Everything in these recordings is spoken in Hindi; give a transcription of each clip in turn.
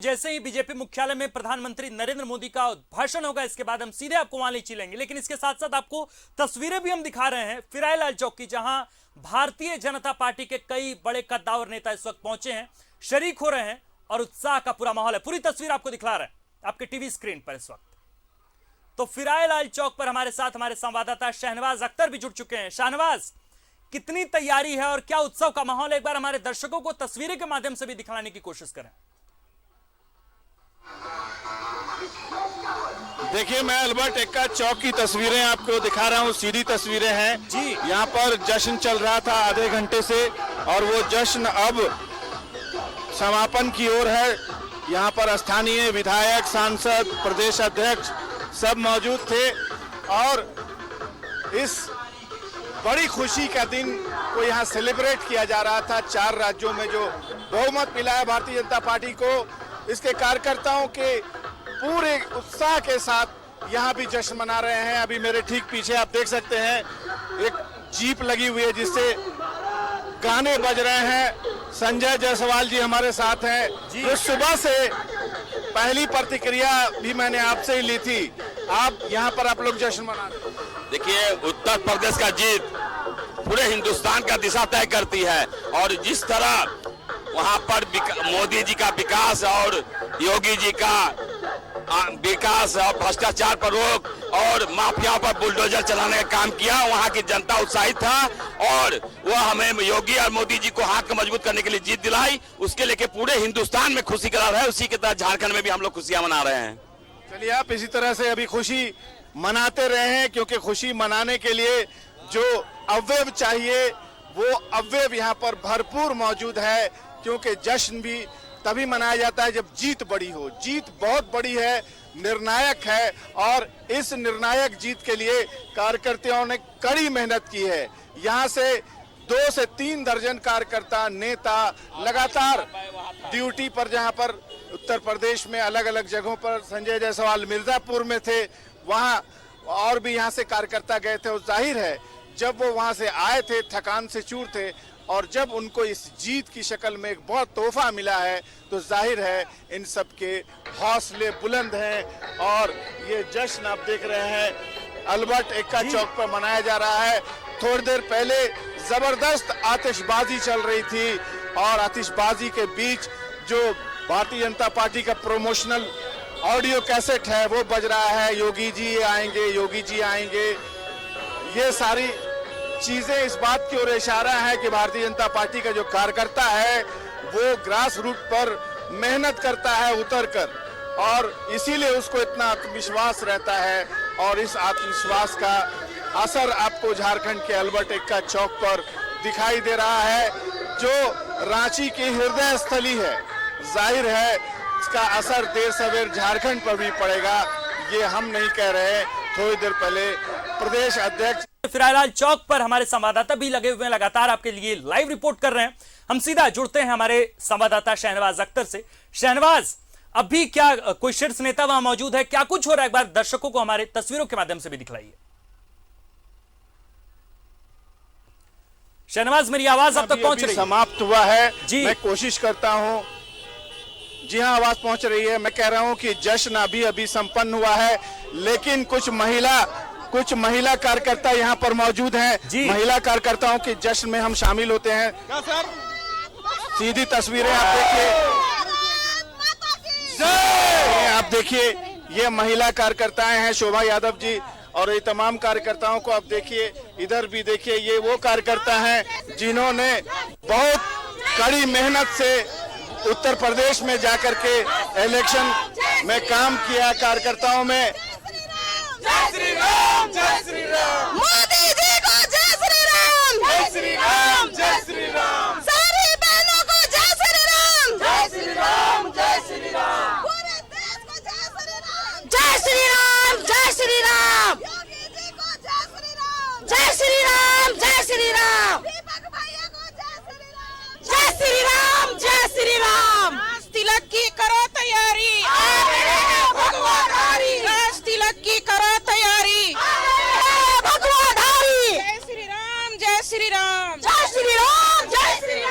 जैसे ही बीजेपी मुख्यालय में प्रधानमंत्री नरेंद्र मोदी का भाषण होगा, इसके बाद हम सीधे आपको वहां ले चलेंगे। लेकिन इसके साथ साथ आपको तस्वीरें भी हम दिखा रहे हैं फिराइलाल चौक की, जहां भारतीय जनता पार्टी के कई बड़े कद्दावर नेता इस वक्त पहुंचे हैं, शरीक हो रहे हैं और उत्साह का पूरा माहौल है। पूरी तस्वीर आपको दिखा रहे हैं आपके टीवी स्क्रीन पर इस वक्त। तो फिराइलाल चौक पर हमारे साथ हमारे संवाददाता शहनवाज अख्तर भी जुड़ चुके हैं। शहनवाज, कितनी तैयारी है और क्या उत्सव का माहौल है, एक बार हमारे दर्शकों को तस्वीरें के माध्यम से भी दिखाने की कोशिश करें। देखिए, मैं अल्बर्ट एक्का चौक की तस्वीरें आपको दिखा रहा हूँ। सीधी तस्वीरें हैं जी। यहाँ पर जश्न चल रहा था आधे घंटे से और वो जश्न अब समापन की ओर है। यहाँ पर स्थानीय विधायक, सांसद, प्रदेश अध्यक्ष सब मौजूद थे और इस बड़ी खुशी का दिन को यहाँ सेलिब्रेट किया जा रहा था। 4 राज्यों में जो बहुमत मिला है भारतीय जनता पार्टी को, इसके कार्यकर्ताओं के पूरे उत्साह के साथ यहाँ भी जश्न मना रहे हैं। अभी मेरे ठीक पीछे आप देख सकते हैं एक जीप लगी हुई है जिससे गाने बज रहे हैं। संजय जायसवाल जी हमारे साथ हैं, जो सुबह से पहली प्रतिक्रिया भी मैंने आपसे ही ली थी। आप यहाँ पर आप लोग जश्न मना रहे हैं। देखिए, उत्तर प्रदेश का जीत पूरे हिंदुस्तान का दिशा तय करती है और जिस तरह वहाँ पर मोदी जी का विकास और योगी जी का विकास और भ्रष्टाचार पर रोक और माफिया पर बुलडोजर चलाने का काम किया, वहाँ की जनता उत्साहित था और वो हमें योगी और मोदी जी को हाथ को मजबूत करने के लिए जीत दिलाई। उसके लेके पूरे हिंदुस्तान में खुशी करा रहा है। उसी के तहत झारखंड में भी हम लोग खुशियां मना रहे हैं। चलिए, आप इसी तरह से अभी खुशी मनाते रहे हैं, क्योंकि खुशी मनाने के लिए जो अवयव चाहिए वो अवयव यहाँ पर भरपूर मौजूद है। क्योंकि जश्न भी तभी मनाया जाता है जब जीत बड़ी हो। जीत बहुत बड़ी है, निर्णायक है और इस निर्णायक जीत के लिए कार्यकर्ताओं ने कड़ी मेहनत की है। यहाँ से 2 से 3 दर्जन कार्यकर्ता, नेता लगातार ड्यूटी पर, जहाँ पर उत्तर प्रदेश में अलग अलग जगहों पर संजय जायसवाल मिर्जापुर में थे, वहाँ और भी यहाँ से कार्यकर्ता गए थे। और जाहिर है जब वो वहाँ से आए थे थकान से चूर थे और जब उनको इस जीत की शक्ल में एक बहुत तोहफा मिला है तो जाहिर है इन सब के हौसले बुलंद हैं। और ये जश्न आप देख रहे हैं अल्बर्ट एक्का चौक पर मनाया जा रहा है। थोड़ी देर पहले जबरदस्त आतिशबाजी चल रही थी और आतिशबाजी के बीच जो भारतीय जनता पार्टी का प्रमोशनल ऑडियो कैसेट है वो बज रहा है। योगी जी आएंगे, योगी जी आएंगे। ये सारी चीजें इस बात की ओर इशारा है कि भारतीय जनता पार्टी का जो कार्यकर्ता है वो ग्रास रूट पर मेहनत करता है उतरकर, और इसीलिए उसको इतना आत्मविश्वास रहता है। और इस आत्मविश्वास का असर आपको झारखंड के अल्बर्ट एक्का चौक पर दिखाई दे रहा है, जो रांची की हृदय स्थली है। जाहिर है इसका असर देर सवेर झारखंड पर भी पड़ेगा, ये हम नहीं कह रहे। थोड़ी देर पहले प्रदेश अध्यक्ष फिराइलाल चौक पर हमारे संवाददाता भी लगे हुए हैं, लगातार आपके लिए लाइव रिपोर्ट कर रहे हैं। हम सीधा जुड़ते हैं हमारे संवाददाता शहनवाज अख्तर से। शहनवाज, अभी क्या कोई शीर्ष नेता वहां मौजूद है, क्या कुछ हो रहा है, एक बार दर्शकों को हमारे तस्वीरों के माध्यम से भी दिखलाइए। शहनवाज, मेरी आवाज अब तक पहुंच रही है? समाप्त हुआ है जी। मैं कोशिश करता हूं। जी हाँ, आवाज पहुंच रही है। मैं कह रहा हूं कि जश्न अभी अभी संपन्न हुआ है, लेकिन कुछ महिला कार्यकर्ता यहाँ पर मौजूद हैं। महिला कार्यकर्ताओं के जश्न में हम शामिल होते हैं। क्या सर? सीधी तस्वीरें आप देखिए, ये महिला कार्यकर्ताएं हैं, शोभा यादव जी, और ये तमाम कार्यकर्ताओं को आप देखिए, इधर भी देखिए, ये वो कार्यकर्ता हैं जिन्होंने बहुत कड़ी मेहनत से उत्तर प्रदेश में जाकर के इलेक्शन में काम किया। कार्यकर्ताओं में जय श्री राम, जय श्री राम, मोदी जी को जय श्री राम, जय श्री राम, जय श्री राम, सारी बहनों को जय श्री राम, जय श्री राम, जय श्री राम, पूरे देश को जय श्री राम, जय श्री राम, जय श्री राम, योगी जी को जय श्री राम, जय श्री राम, जय श्री राम, दीपक भैया को जय श्री राम, जय श्री राम, जय श्री राम। तिलक की करो तैयारी, तिलक की करो तैयारी, भगवा धारी। जय श्री राम, जय श्री राम, जय श्री राम, जय श्री राम।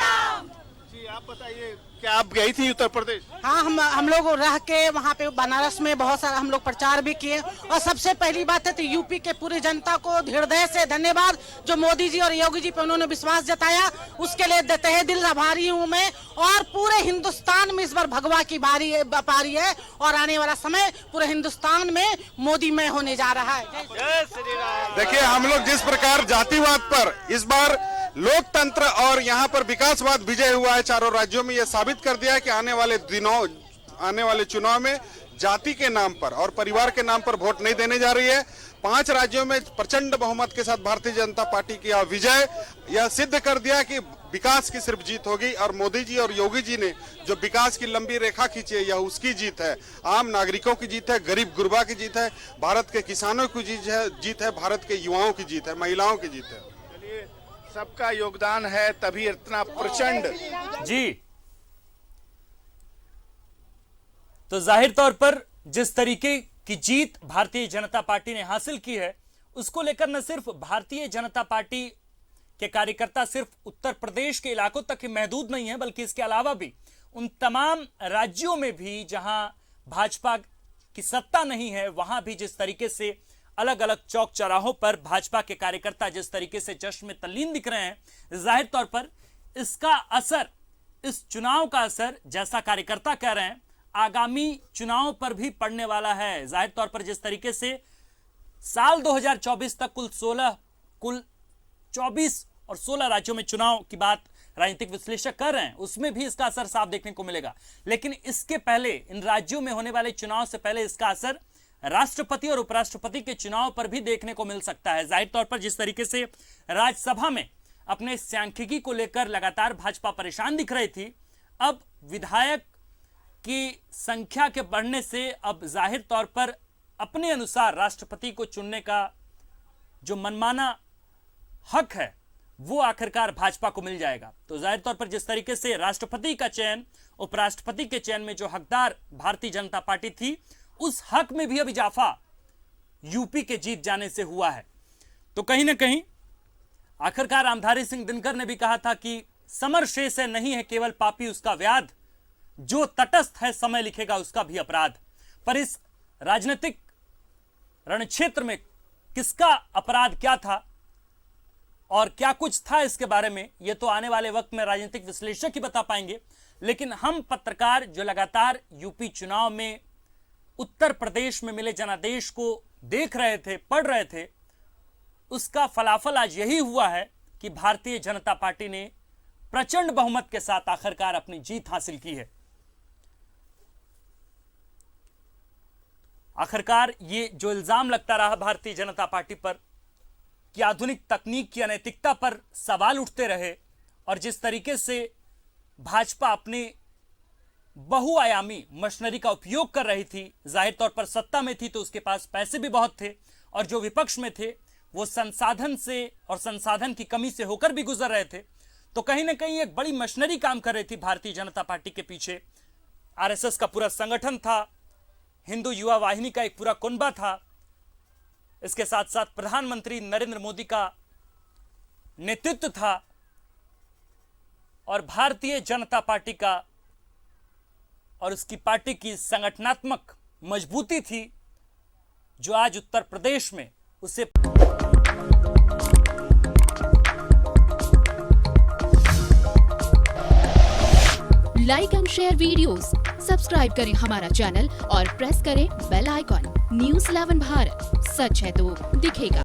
क्या आप गई थी उत्तर प्रदेश? हाँ, हम लोग रह के वहाँ पे बनारस में बहुत सारा हम लोग प्रचार भी किए। और सबसे पहली बात है तो यूपी के पूरी जनता को हृदय से धन्यवाद, जो मोदी जी और योगी जी पे उन्होंने विश्वास जताया, उसके लिए तहे दिल आभारी हूँ मैं। और पूरे हिंदुस्तान में इस बार भगवा की पारी है और आने वाला समय पूरे हिंदुस्तान में मोदी में होने जा रहा है। देखिए, हम लोग जिस प्रकार जातिवाद पर इस बार लोकतंत्र और यहाँ पर विकासवाद विजय हुआ है चारों राज्यों में, यह साबित कर दिया है कि आने वाले चुनाव में जाति के नाम पर और परिवार के नाम पर वोट नहीं देने जा रही है। 5 राज्यों में प्रचंड बहुमत के साथ भारतीय जनता पार्टी की विजय यह सिद्ध कर दिया कि विकास की सिर्फ जीत होगी। और मोदी जी और योगी जी ने जो विकास की लंबी रेखा खींची है, यह उसकी जीत है, आम नागरिकों की जीत है, गरीब गुरबा की जीत है, भारत के किसानों की जीत है, भारत के युवाओं की जीत है, महिलाओं की जीत है। सबका योगदान है तभी इतना प्रचंड। जी, तो जाहिर तौर पर जिस तरीके की जीत भारतीय जनता पार्टी ने हासिल की है, उसको लेकर न सिर्फ भारतीय जनता पार्टी के कार्यकर्ता सिर्फ उत्तर प्रदेश के इलाकों तक ही महदूद नहीं है, बल्कि इसके अलावा भी उन तमाम राज्यों में भी जहां भाजपा की सत्ता नहीं है, वहां भी जिस तरीके से अलग अलग चौक चौराहों पर भाजपा के कार्यकर्ता जिस तरीके से जश्न में तल्लीन दिख रहे हैं, जाहिर तौर पर इसका असर, इस चुनाव का असर, जैसा कार्यकर्ता कह रहे हैं, आगामी चुनाव पर भी पड़ने वाला है। जाहिर तौर पर जिस तरीके से साल 2024 तक कुल 24 और 16 राज्यों में चुनाव की बात राजनीतिक विश्लेषक कर रहे हैं, उसमें भी इसका असर साफ देखने को मिलेगा। लेकिन इसके पहले, इन राज्यों में होने वाले चुनाव से पहले इसका असर राष्ट्रपति और उपराष्ट्रपति के चुनाव पर भी देखने को मिल सकता है। जाहिर तौर पर जिस तरीके से राज्यसभा में अपने सांख्यिकी को लेकर लगातार भाजपा परेशान दिख रही थी, अब विधायक की संख्या के बढ़ने से अब जाहिर तौर पर अपने अनुसार राष्ट्रपति को चुनने का जो मनमाना हक है वो आखिरकार भाजपा को मिल जाएगा। तो जाहिर तौर पर जिस तरीके से राष्ट्रपति का चयन, उपराष्ट्रपति के चयन में जो हकदार भारतीय जनता पार्टी थी, उस हक में भी अब इजाफा यूपी के जीत जाने से हुआ है। तो कहीं ना कहीं आखिरकार रामधारी सिंह दिनकर ने भी कहा था कि समर शेष है, नहीं है केवल पापी उसका व्याध, जो तटस्थ है समय लिखेगा उसका भी अपराध। पर इस राजनीतिक रणक्षेत्र में किसका अपराध क्या था और क्या कुछ था, इसके बारे में ये तो आने वाले वक्त में राजनीतिक विश्लेषक ही बता पाएंगे। लेकिन हम पत्रकार जो लगातार यूपी चुनाव में उत्तर प्रदेश में मिले जनादेश को देख रहे थे, पढ़ रहे थे, उसका फलाफल आज यही हुआ है कि भारतीय जनता पार्टी ने प्रचंड बहुमत के साथ आखिरकार अपनी जीत हासिल की है। आखिरकार ये जो इल्जाम लगता रहा भारतीय जनता पार्टी पर कि आधुनिक तकनीक की अनैतिकता पर सवाल उठते रहे, और जिस तरीके से भाजपा अपने बहुआयामी मशीनरी का उपयोग कर रही थी, जाहिर तौर पर सत्ता में थी तो उसके पास पैसे भी बहुत थे, और जो विपक्ष में थे वो संसाधन से और संसाधन की कमी से होकर भी गुजर रहे थे। तो कहीं ना कहीं एक बड़ी मशीनरी काम कर रही थी भारतीय जनता पार्टी के पीछे। आरएसएस का पूरा संगठन था, हिंदू युवा वाहिनी का एक पूरा कुनबा था, इसके साथ साथ प्रधानमंत्री नरेंद्र मोदी का नेतृत्व था, और भारतीय जनता पार्टी का और उसकी पार्टी की संगठनात्मक मजबूती थी, जो आज उत्तर प्रदेश में उसे like and share videos, subscribe करें हमारा चैनल और प्रेस करें बेल आइकॉन। न्यूज़ 11 भारत, सच है तो दिखेगा।